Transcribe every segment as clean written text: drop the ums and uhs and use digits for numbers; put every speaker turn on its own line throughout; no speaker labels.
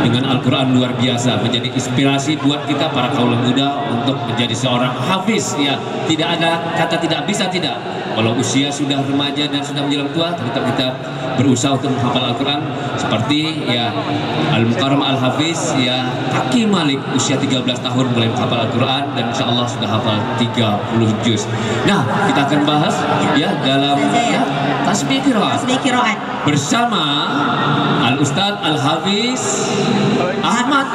dengan Al-Quran luar biasa, menjadi inspirasi buat kita para kaula muda untuk menjadi seorang hafiz. Ya, tidak ada kata tidak bisa, tidak. Walau usia sudah remaja dan sudah menjelang tua, tetap kita berusaha untuk menghafal Al-Quran. Seperti ya Al-Mukarram Al-Hafiz, ya Kaki Malik, usia 13 tahun mulai menghafal Al-Quran dan insya Allah sudah hafal 30 juz. Nah, kita akan bahas ya dalam ya, tasbih qiraat bersama Al-Ustadz Al-Hafiz Ahmad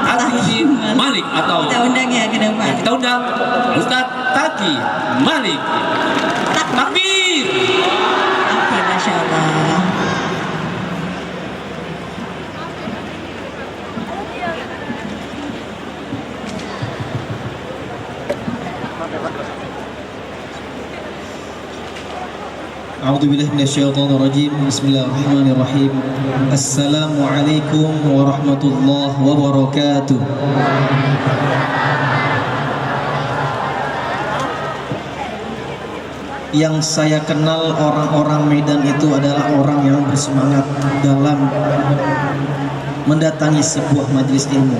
Kaki Malik, atau
kita undang ya ke depan.
Kita undang Al-Ustadz Kaki Malik. Takbir.
Oke, Masya Allah.
A'udzubillahi minasyaitonir rajim. Bismillahirrahmanirrahim. Assalamualaikum warahmatullahi wabarakatuh. Yang saya kenal orang-orang Medan itu adalah orang yang bersemangat dalam mendatangi sebuah majelis ilmu,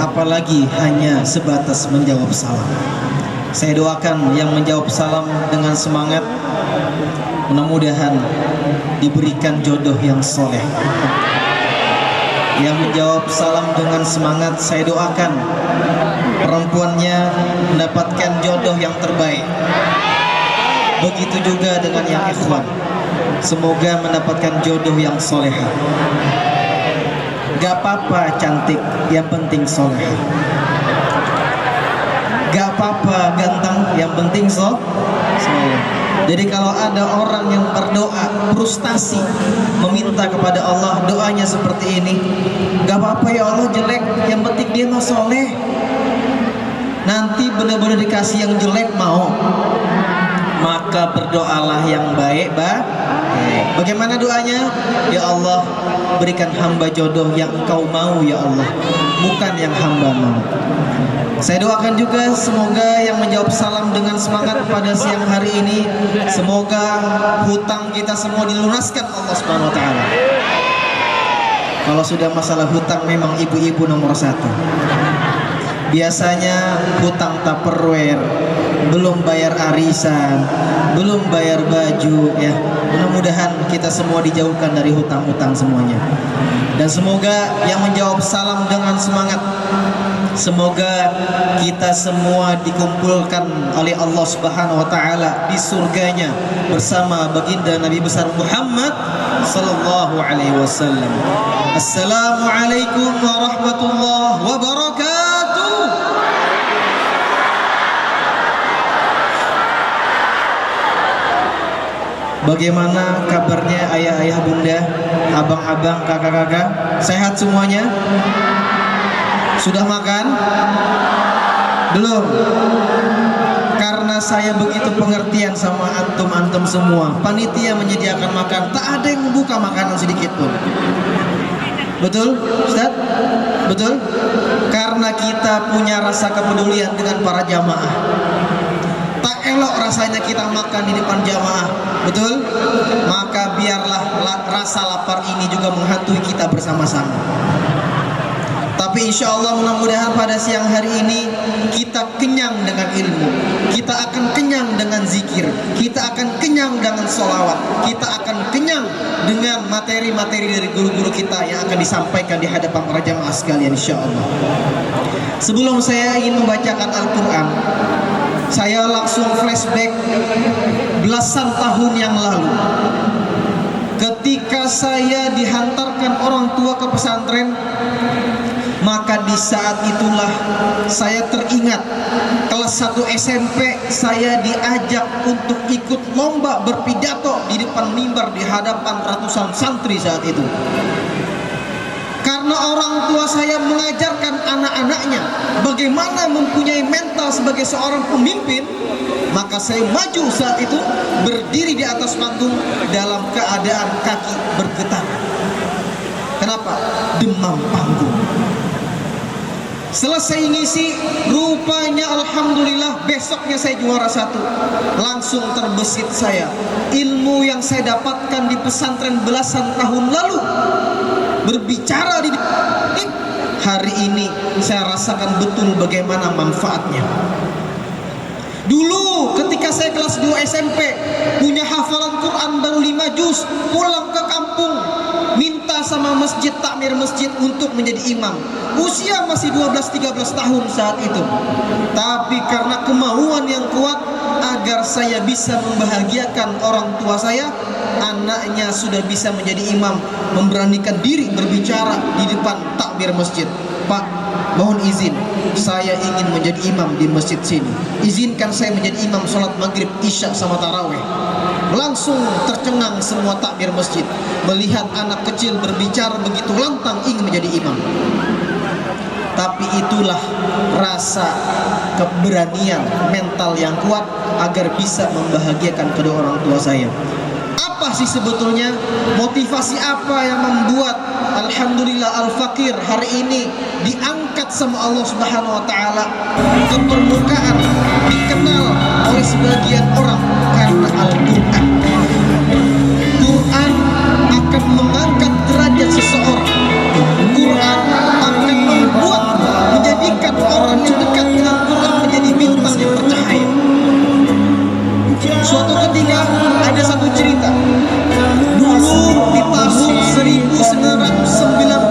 apalagi hanya sebatas menjawab salam. Saya doakan yang menjawab salam dengan semangat, mudah-mudahan diberikan jodoh yang soleh. Yang menjawab salam dengan semangat, saya doakan perempuannya mendapatkan jodoh yang terbaik. Begitu juga dengan yang ikhwan, semoga mendapatkan jodoh yang soleha. Gak apa-apa cantik, yang penting soleha. Gak apa-apa ganteng, yang penting soleh. Jadi kalau ada orang yang berdoa frustasi meminta kepada Allah, doanya seperti ini, gak apa-apa ya Allah jelek, yang penting dia mah soleh. Nanti benar-benar dikasih yang jelek mau, maka berdoalah yang baik. Bagaimana doanya? Ya Allah, berikan hamba jodoh yang Engkau mau ya Allah, bukan yang hamba mau. Saya doakan juga semoga yang menjawab salam dengan semangat pada siang hari ini, semoga hutang kita semua dilunaskan Allah Subhanahu wa taala. Kalau sudah masalah hutang memang ibu-ibu nomor satu. Biasanya hutang Tupperware, belum bayar arisan, belum bayar baju ya. Mudah-mudahan kita semua dijauhkan dari hutang-hutang semuanya. Dan semoga yang menjawab salam dengan semangat, semoga kita semua dikumpulkan oleh Allah Subhanahu wa taala di surganya bersama baginda Nabi besar Muhammad sallallahu alaihi wasallam. Assalamualaikum warahmatullahi wabarakatuh. Bagaimana kabarnya ayah-ayah, bunda, abang-abang, kakak-kakak? Sehat semuanya? Sudah makan? Belum? Karena saya begitu pengertian sama antum-antum semua, panitia menyediakan makan, tak ada yang membuka makanan sedikit pun. Betul, Ustaz? Betul? Karena kita punya rasa kepedulian dengan para jamaah. Tak elok rasanya kita makan di depan jamaah, betul? Maka biarlah rasa lapar ini juga menghantui kita bersama-sama. Tapi insya Allah mudah-mudahan pada siang hari ini kita kenyang dengan ilmu, kita akan kenyang dengan zikir, kita akan kenyang dengan sholawat, kita akan kenyang dengan materi-materi dari guru-guru kita yang akan disampaikan di hadapan para jamaah sekalian insya Allah. Sebelum saya ingin membacakan Al-Quran, saya langsung flashback belasan tahun yang lalu, ketika saya dihantarkan orang tua ke pesantren. Maka di saat itulah saya teringat kelas 1 SMP saya diajak untuk ikut lomba berpidato di depan mimbar di hadapan ratusan santri saat itu. Karena orang tua saya mengajarkan anak-anaknya bagaimana mempunyai mental sebagai seorang pemimpin, maka saya maju saat itu, berdiri di atas panggung dalam keadaan kaki bergetar. Kenapa? Demam panggung. Selesai ngisi, rupanya alhamdulillah besoknya saya juara 1. Langsung terbesit saya, ilmu yang saya dapatkan di pesantren belasan tahun lalu berbicara di hari ini saya rasakan betul bagaimana manfaatnya. Dulu ketika saya kelas 2 SMP, punya hafalan Quran baru 5 juz, pulang ke kampung minta sama masjid, takmir masjid untuk menjadi imam. Usia masih 12-13 tahun saat itu. Tapi karena kemauan yang kuat agar saya bisa membahagiakan orang tua saya, anaknya sudah bisa menjadi imam, memberanikan diri berbicara di depan takmir masjid. Pak, mohon izin, saya ingin menjadi imam di masjid sini. Izinkan saya menjadi imam sholat maghrib, isya sama taraweh. Langsung tercengang semua takmir masjid melihat anak kecil berbicara begitu lantang ingin menjadi imam. Tapi itulah rasa keberanian mental yang kuat agar bisa membahagiakan kedua orang tua saya. Apa sih sebetulnya motivasi apa yang membuat alhamdulillah Al-Fakir hari ini diangkat sama Allah Subhanahu wa taala ke permukaan, dikenal oleh sebagian orang? Karena Al-Qur'an. Quran akan mengangkat derajat seseorang. Quran akan membuat, menjadikan orang yang dekat dengan Quran menjadi bintang yang bercahaya. Suatu ketika ada satu cerita. Dulu di tahun 1990-an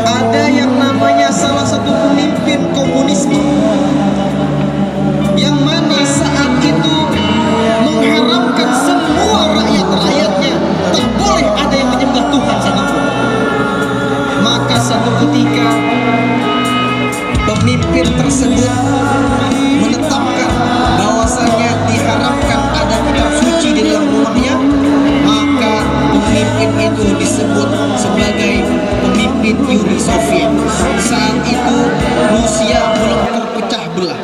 ada yang namanya salah satu pemimpin komunisme yang mana saat itu mengharamkan semua rakyat-rakyatnya tak boleh ada yang menyembah Tuhan satupun. Maka satu ketika pemimpin tersebut menetapkan bahwasanya diharamkan ada kitab suci di dalam rumahnya, maka pemimpin itu disebut sebagai pemimpin Uni Soviet. Saat itu Rusia belum terpecah belah.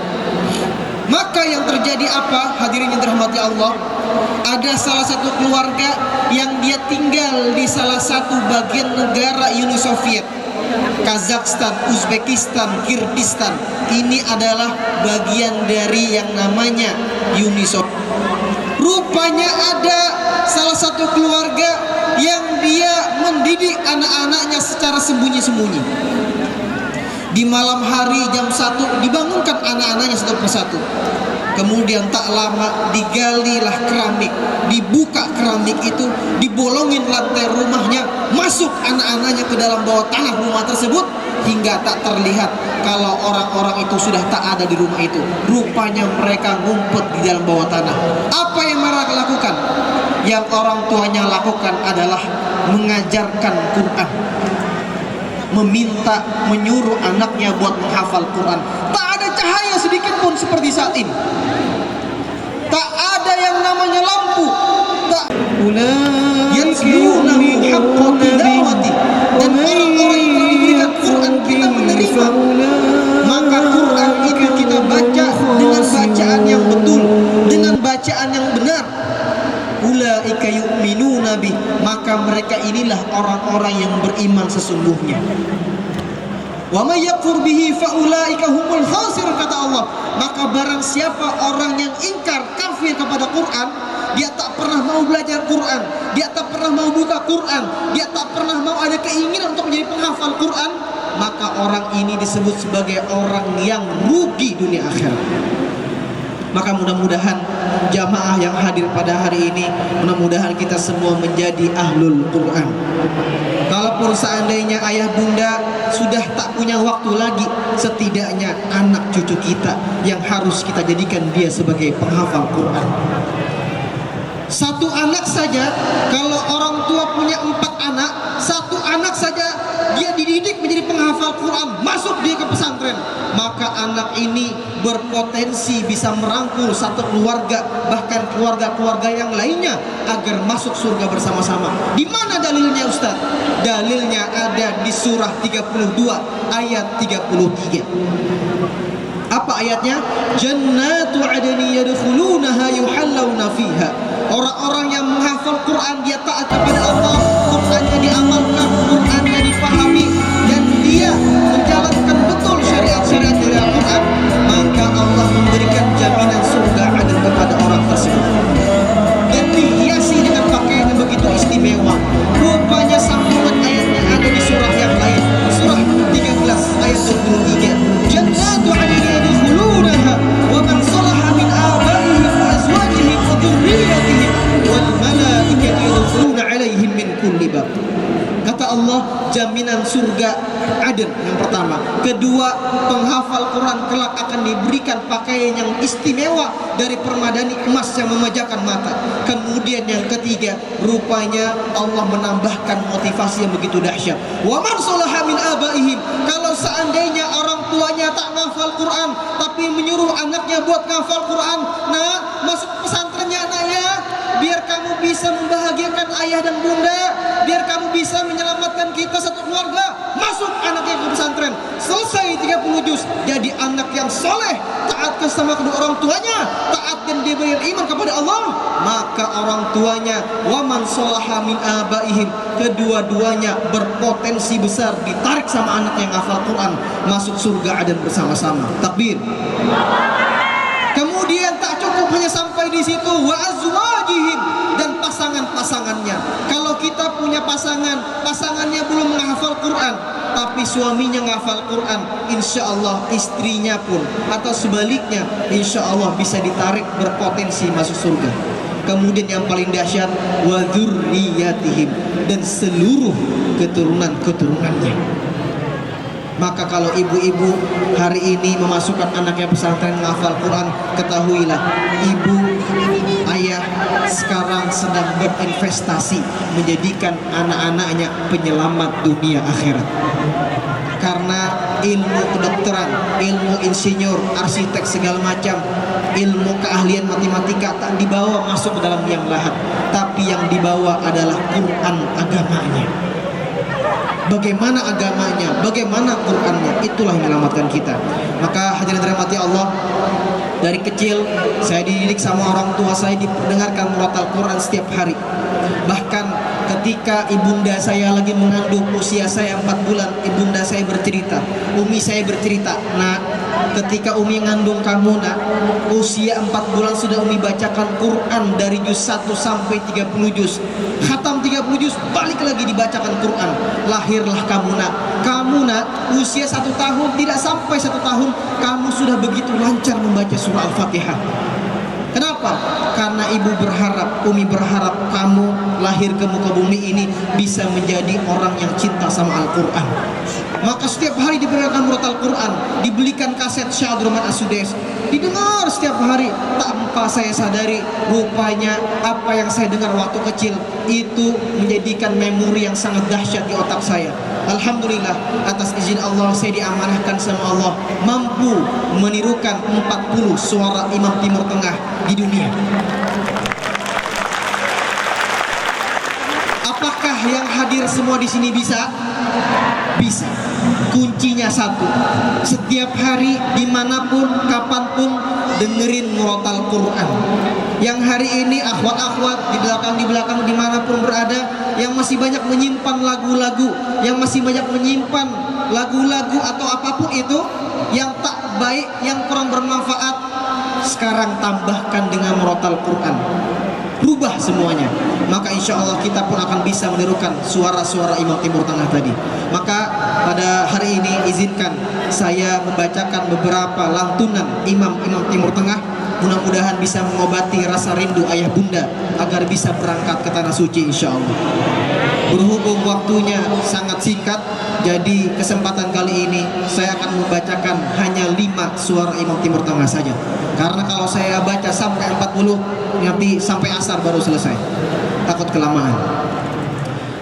Maka yang terjadi apa? Hadirin yang dirahmati Allah, ada salah satu keluarga yang dia tinggal di salah satu bagian negara Uni Soviet, Kazakhstan, Uzbekistan, Kyrgyzstan. Ini adalah bagian dari yang namanya Uni Soviet. Rupanya ada salah satu keluarga yang dia mendidik anak-anaknya secara sembunyi-sembunyi. Di malam hari jam 1 dibangunkan anak-anaknya satu persatu. Kemudian tak lama digalilah keramik, dibuka keramik itu, dibolongin lantai rumahnya, masuk anak-anaknya ke dalam bawah tanah rumah tersebut hingga tak terlihat kalau orang-orang itu sudah tak ada di rumah itu. Rupanya mereka ngumpet di dalam bawah tanah. Apa yang mereka lakukan? Yang orang tuanya lakukan adalah mengajarkan Quran, meminta, menyuruh anaknya buat menghafal Quran. Tak ada cahaya sedikit pun seperti saat ini. Tak ada yang namanya lampu. Tak. Yatslunahu haqqa tilawati. Dan orang-orang yang telah diberikan Quran kita menerima. Maka Quran itu kita baca dengan bacaan yang betul, dengan bacaan yang benar. Ulaika yu'minuna bih, maka mereka inilah orang-orang yang beriman sesungguhnya. Wa may yakfur bihi fa ulaika humul khasirun, kata Allah. Maka barang siapa orang yang ingkar, kafir kepada Quran, dia tak pernah mau belajar Quran, dia tak pernah mau buka Quran, dia tak pernah mau ada keinginan untuk menjadi penghafal Quran, maka orang ini disebut sebagai orang yang rugi dunia akhirat. Maka mudah-mudahan jamaah yang hadir pada hari ini, mudah-mudahan kita semua menjadi ahlul Quran. Kalaupun seandainya ayah bunda sudah tak punya waktu lagi, setidaknya anak cucu kita yang harus kita jadikan dia sebagai penghafal Quran. Satu anak saja, kalau orang tua punya 4 anak, satu anak saja dia dididik menjadi penghafal Quran, masuk dia ke pesantren, maka anak ini berpotensi bisa merangkul satu keluarga, bahkan keluarga-keluarga yang lainnya agar masuk surga bersama-sama. Di mana dalilnya, Ustaz? Dalilnya ada di surah 32 ayat 33. Apa ayatnya? Jannatu adni yadkhulunaha yuhallawna fiha. Orang-orang yang menghafal Quran, dia taat kepada Allah, Qurannya diamalkan, Qurannya dipahami, dan dia menjalankan betul syariat-syariat dari Al-Quran, maka Allah memberikan jaminan surga adil kepada orang tersebut. Dan dihiasi dengan pakaian yang begitu istimewa. Rupanya sambungan ayatnya ada di surah yang lain, surah jaminan surga Aden yang pertama. Kedua, penghafal Quran kelak akan diberikan pakaian yang istimewa dari permadani emas yang memanjakan mata. Kemudian yang ketiga, rupanya Allah menambahkan motivasi yang begitu dahsyat. Wa man sholaha min abaihim, kalau seandainya orang tuanya tak ngafal Quran tapi menyuruh anaknya buat ngafal Quran, nah masuk pesantrennya anak ya, biar kamu bisa membahagiakan ayah dan bunda, biar kamu bisa menyelamatkan kita satu keluarga. Masuk anaknya ke pesantren, selesai 30 juz, jadi anak yang soleh, taat sama kedua orang tuanya, taat dan dia beriman kepada Allah. Maka orang tuanya waman sholaha min abaihim, kedua-duanya berpotensi besar ditarik sama anak yang hafal Quran masuk surga Aden bersama-sama. Takbir. Kemudian tak cukup hanya sampai di situ, wa azwajihim, dan pasangan-pasangannya. Kalau kita punya pasangannya belum menghafal Quran, tapi suaminya menghafal Quran, insya Allah istrinya pun atau sebaliknya, insya Allah bisa ditarik berpotensi masuk surga. Kemudian yang paling dahsyat, wa dzurriyyatihim, dan seluruh keturunan-keturunannya. Maka kalau ibu-ibu hari ini memasukkan anaknya pesantren menghafal Quran, ketahuilah ibu, ayah sekarang sedang berinvestasi menjadikan anak-anaknya penyelamat dunia akhirat. Karena ilmu kedokteran, ilmu insinyur, arsitek segala macam, ilmu keahlian matematika tak dibawa masuk ke dalam liang lahat, tapi yang dibawa adalah Quran agamanya. Bagaimana agamanya, bagaimana Qurannya, itulah yang menyelamatkan kita. Maka hadirin dirahmati Allah, dari kecil saya dididik sama orang tua saya, didengarkan murotal Quran setiap hari. Bahkan ketika ibunda saya lagi mengandung, usia saya 4 bulan, ibunda saya bercerita, umi saya bercerita, nak, ketika umi ngandung kamu nak, usia 4 bulan sudah umi bacakan Quran dari juz 1 sampai 30 juz, khatam 30 juz, balik lagi dibacakan Quran. Lahirlah kamu nak, usia 1 tahun, tidak sampai 1 tahun, kamu sudah begitu lancar membaca surah Al-Fatihah. Kenapa? Karena ibu berharap, umi berharap kamu lahir ke muka bumi ini bisa menjadi orang yang cinta sama Al-Quran. Maka setiap hari diberikan murotal Quran, dibelikan kaset Syahduruman As-Sudais, didengar setiap hari. Tanpa saya sadari, rupanya apa yang saya dengar waktu kecil itu menjadikan memori yang sangat dahsyat di otak saya. Alhamdulillah, atas izin Allah saya diamanahkan sama Allah mampu menirukan 40 suara Imam Timur Tengah di dunia. Apakah yang hadir semua di sini bisa? Bisa. Kuncinya satu, setiap hari, dimanapun, kapanpun, dengerin murotal Quran. Yang hari ini akhwat-akhwat di belakang dimanapun berada, yang masih banyak menyimpan lagu-lagu, yang masih banyak menyimpan lagu-lagu atau apapun itu yang tak baik, yang kurang bermanfaat, sekarang tambahkan dengan murotal Quran, rubah semuanya. Maka insya Allah kita pun akan bisa menirukan suara-suara Imam Timur Tengah tadi. Maka pada hari ini izinkan saya membacakan beberapa lantunan Imam-Imam Timur Tengah, mudah-mudahan bisa mengobati rasa rindu ayah bunda agar bisa berangkat ke tanah suci insya Allah. Berhubung waktunya sangat singkat, jadi kesempatan kali ini saya akan membacakan hanya 5 suara Imam Timur Tengah saja. Karena kalau saya baca sampai 40, nanti sampai asar baru selesai, takut kelamaan.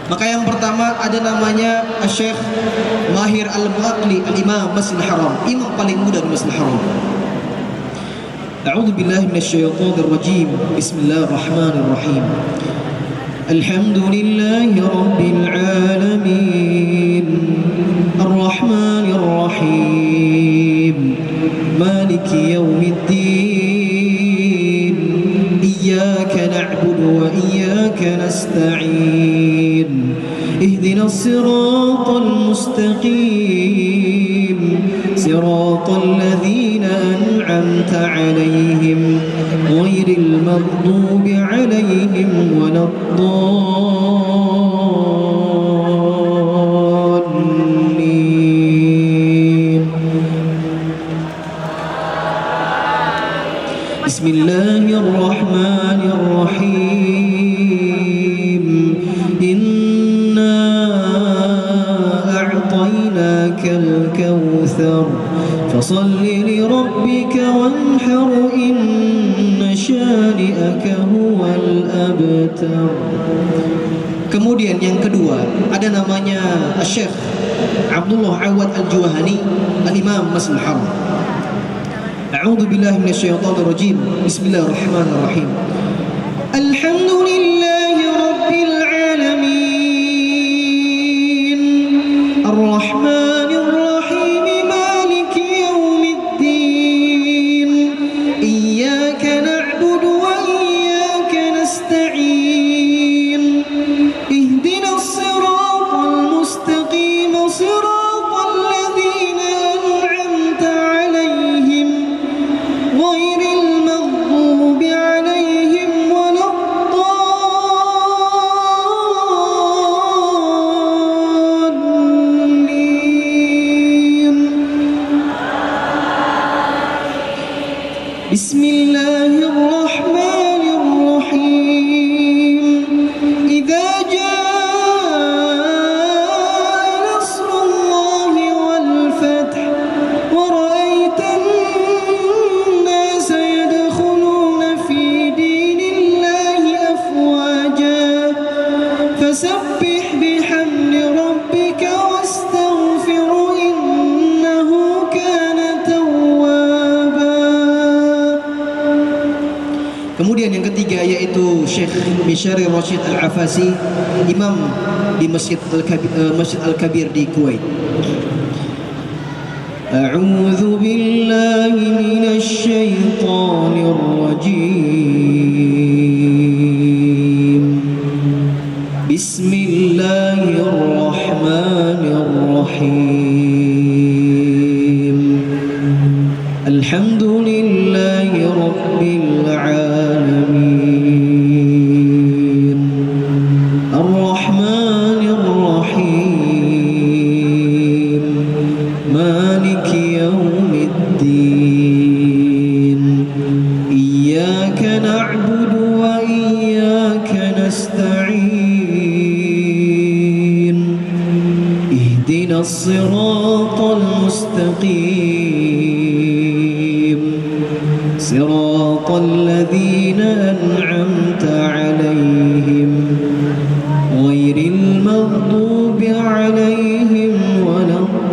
Maka yang pertama ada namanya Syekh Mahir Al-Muaqli Al-Imam Masjidil Haram, imam paling muda di Masjidil Haram. A'udzu billahi minasyaitonir rajim. Bismillahirrahmanirrahim. Alhamdulillahi rabbil alamin. Ar-Rahmanir Rahim. Maliki yaumiddin. Iyyaka na'budu wa iyyaka nasta'in. Ihdinas siratal mustaqim. Siratal ladzina an'amta 'alaihim ghairil maghdubi 'alaihim waladdallin. Bismillahirrahmanirrahim. Inna فصل لربك وانحر إن شانئك هو الأبتر. Kemudian yang kedua ada namanya Syekh Abdullah Awad Al-Juwahani Al-Imam Masjidil Haram. A'udzu billahi minasyaitonir rajim. Bismillahirrahmanirrahim. Alhamdulillahi rabbil alamin. Ar-Rahmanir Rahim Maliki yaumiddin. Iyyaka na'budu wa iyyaka nasta'in. Ihdinas siratal mustaqim siratal ladzina an'amta 'alaihim ghairil maghdubi 'alaihim waladdallin. Bismillahirrahmanirrahim. Idza jaa nasrullahi wal fath wa ra'aitan nasa yadkhuluna fi dinillahi afwaja fasabbih bihamdi rabbika wastaghfirhu innahu kana tawwaba. Kemudian yang ketiga yaitu Syekh Mishari Rashid Al-Afasi, imam di Masjid Al-Kabir di Kuwait. A'udzu billahi minasy syaithanir rajim. Bismillahirrahmanirrahim. Alhamdulillahi rabbil alamin. Ar-Rahmanir Rahim. Maliki yaumiddin. Iyyaka na'budu wa iyyaka nasta'in. Ihdinas siratal mustaqim. Siratal ladzina an'amta 'alaihim ghairil maghdubi 'alaihim waladdallin.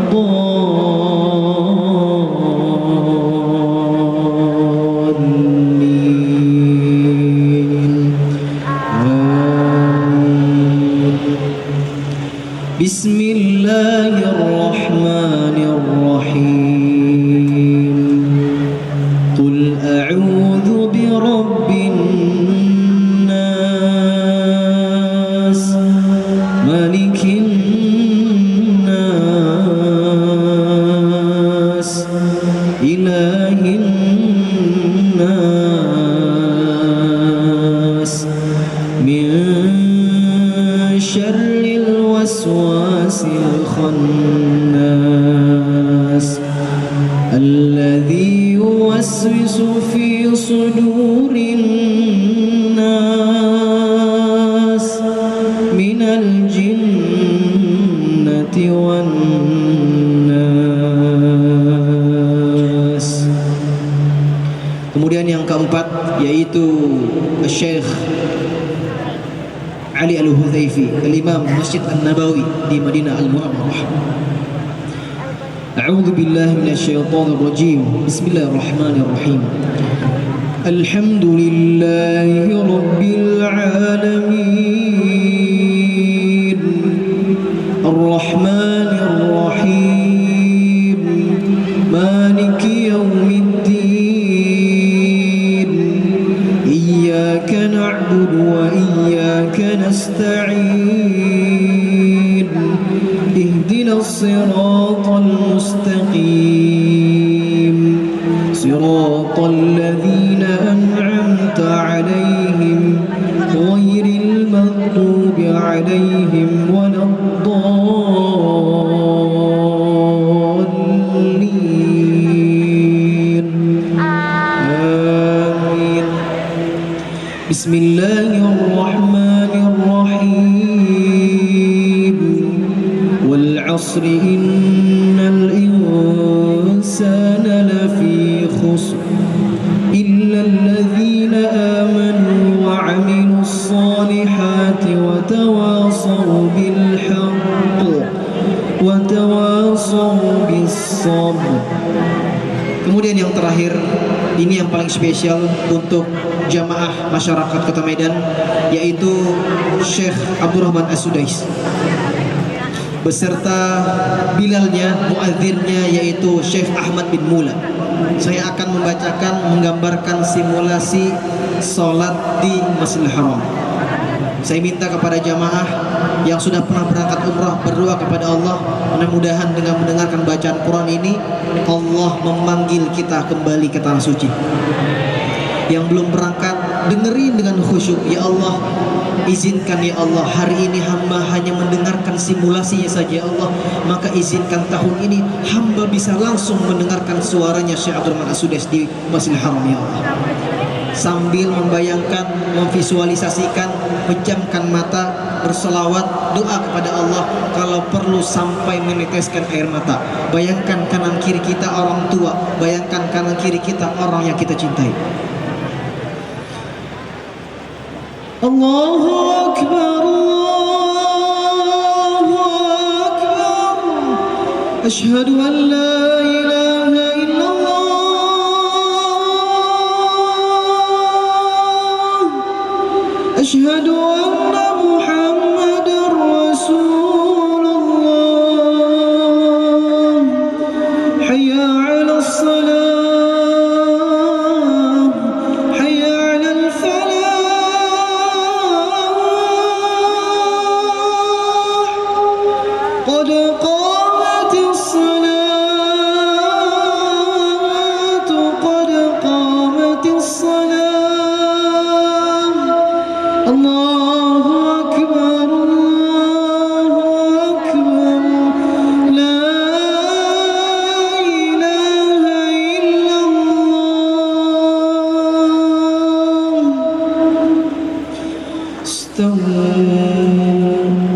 Amin. Bismillahirrahmanirrahim. Qul a'udzu birabbin nas malikin nas ilahin nas min syarril waswasil khannas alladzi yuwaswisu fi sudurin nas minal jinnati wan nas. Kemudian yang keempat yaitu Syekh Ali Al-Hudzaifi, Al-Imam Masjid An-Nabawi di Madinah Al-Munawwarah. A'udzu billahi minasyaitonir rajim. Bismillahirrahmanirrahim. Alhamdulillahi rabbil alamin. Ar-Rahmanir Rahim. Maliki yaumiddin. Iyyaka na'budu wa iyyaka nasta'in. Ihdinas siratal mustaqim. Siratal ladzina an'amta 'alaihim ghairil maghdubi 'alaihim waladdallin. Amin. Bismillahirrahmanirrahim. Wal 'asri innal insana الرسل إلا الذين آمنوا وعملوا الصالحات وتواصوا بالحق وتواصوا بالصبر. Kemudian yang terakhir, ini yang paling spesial untuk jamaah masyarakat Kota Medan, yaitu Syekh Abdurrahman As-Sudais beserta bilalnya, muadzinnya, yaitu Syekh Ahmad bin Mula. Saya akan menggambarkan simulasi sholat di Masjidil Haram. Saya minta kepada jamaah yang sudah pernah berangkat umrah berdoa kepada Allah, mudah-mudahan dengan mendengarkan bacaan Quran ini Allah memanggil kita kembali ke tanah suci. Yang belum berangkat, dengerin dengan khusyuk. Ya Allah, izinkan ya Allah, hari ini hamba hanya mendengarkan simulasinya saja ya Allah, maka izinkan tahun ini hamba bisa langsung mendengarkan suaranya Syekh Abdurrahman As-Sudais di Masjidil Haram ya Allah. Sambil membayangkan, memvisualisasikan, pejamkan mata, berselawat, doa kepada Allah, kalau perlu sampai meneteskan air mata. Bayangkan kanan kiri kita orang tua, bayangkan kanan kiri kita orang yang kita cintai. Allahu Akbar, Allahu Akbar, Asyhadu an la ilaha illallah, Asyhadu anna Muhammadar Rasulullah, Hayya 'alas salah.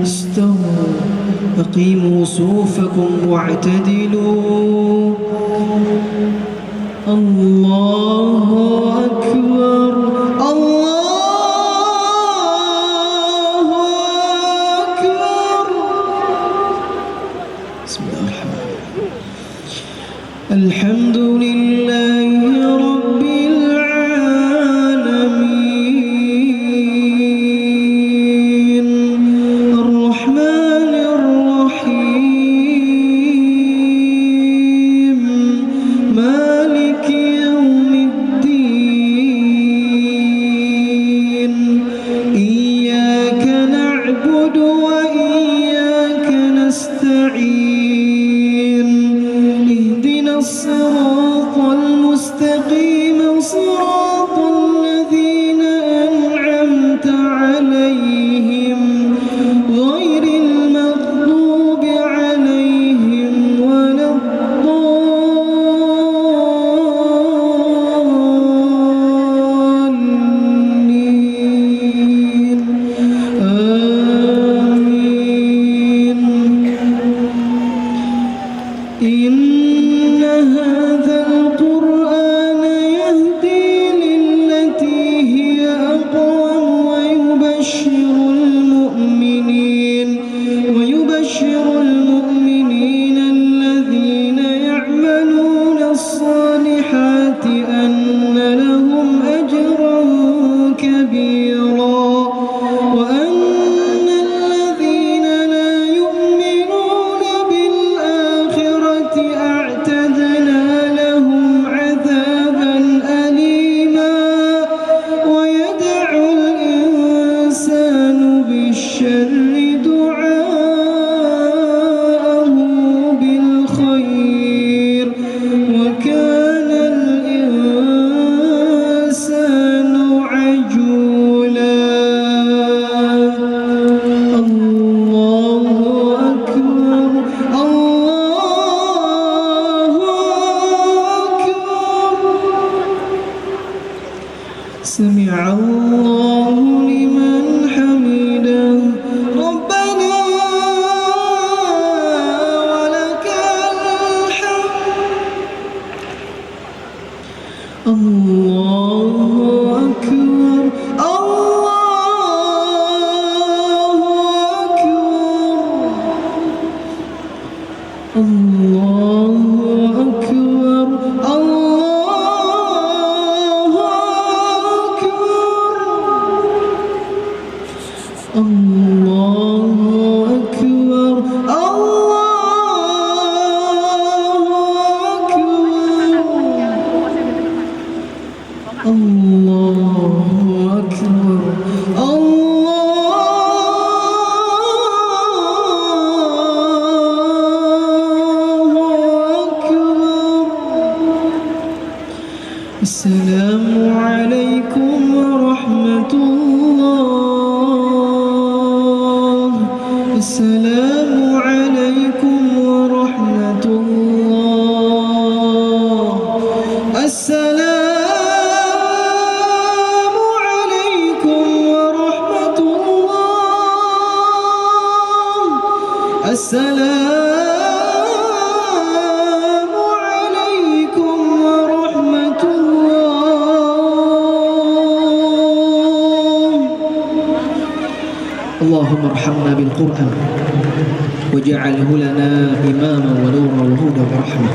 استووا أقيموا صفوفكم واعتدلوا. الله أكبر، الله أكبر. بسم الله الرحمن الرحيم. الحمد لله رب العالمين، الرحمن الرحيم، مالك يوم الدين. إياك نعبد وإياك نستعين، اهدنا الصراط المستقيم، صراط الذين أنعمت عليهم غير المغضوب عليهم ولا الضالين. آمين. إن هذا القرآن يهدي للتي هي أقوم ويبشر المؤمنين الذين يعملون الصالحات أن لهم أجرا كبيرا، وأن الذين لا يؤمنون بالآخرة أعتدنا لهم عذابا أليما. ويدعو الإنسان بالشر دعاءه بالخير، وكان الإنسان عجولا. الله أكبر، الله Allahu Akbar, Allahu Akbar, Allahu Akbar, Allahu Akbar, Allahu Akbar, Assalamualaikum warahmatullah. Assalamualaikum warahmatullah. Assalamualaikum warahmatullah. Assalamualaikum Allahumma arhamna bil Qur'an waj'alhu lana imama wa nura wa huda wa rahmah.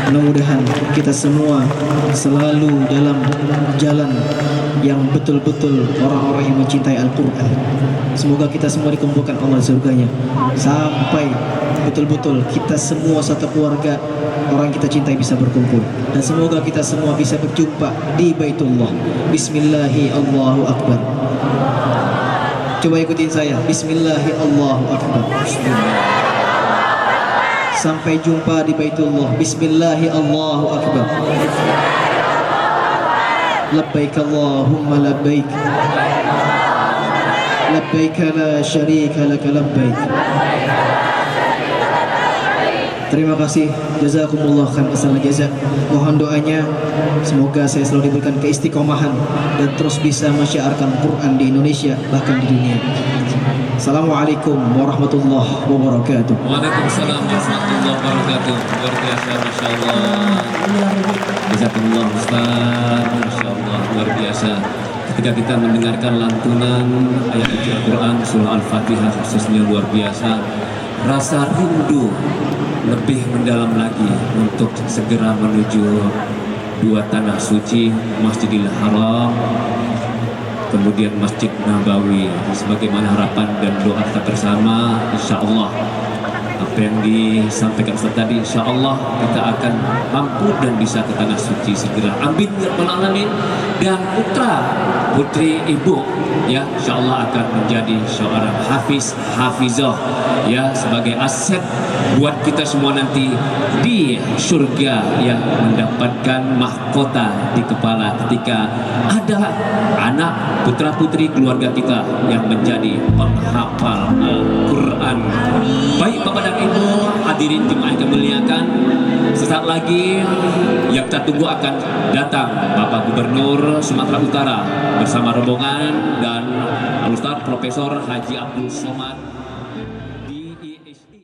Mudah-mudahan kita semua selalu dalam jalan yang betul-betul orang-orang yang mencintai Al-Qur'an. Semoga kita semua dikumpulkan Allah surganya, sampai betul-betul kita semua satu keluarga orang yang kita cintai bisa berkumpul, dan semoga kita semua bisa berjumpa di Baitullah. Bismillahi Allahu Akbar. Coba ikutin saya. Bismillahi Allahu Akbar. Sampai jumpa di Baitullah. Bismillahi Allahu Akbar. Labbaik Allahumma labbaik. Labbaik la syarika laka labbaik. Terima kasih, jazakumullah khair asal jazak. Mohon doanya semoga saya selalu diberikan keistiqomahan dan terus bisa menyiarkan Quran di Indonesia bahkan di dunia. Assalamualaikum warahmatullahi wabarakatuh.
Waalaikumsalam warahmatullahi wabarakatuh. Luar biasa, Masya Allah. Jazakumullah Ustaz, Masya Allah, luar biasa. Ketika kita mendengarkan lantunan ayat Al-Quran surah Al-Fatihah khususnya, luar biasa. Rasa rindu lebih mendalam lagi untuk segera menuju dua tanah suci, Masjidil Haram, kemudian Masjid Nabawi. Sebagaimana harapan dan doa kita bersama, insya Allah apa yang disampaikan Ustaz tadi, insya Allah kita akan mampu dan bisa ke tanah suci segera. Amin ya rabbal alamin. Dan putra putri ibu ya insya Allah akan menjadi seorang hafiz hafizah ya, sebagai aset buat kita semua nanti di surga, yang mendapatkan mahkota di kepala ketika ada anak putra putri keluarga kita yang menjadi penghafal Al-Quran. Baik Bapak dan Ibu hadirin jemaah yang dimuliakan, sesaat lagi yang kita tunggu akan datang Bapak Gubernur Sumatera Utara bersama rombongan dan Al-Ustaz Profesor Haji Abdul Somad.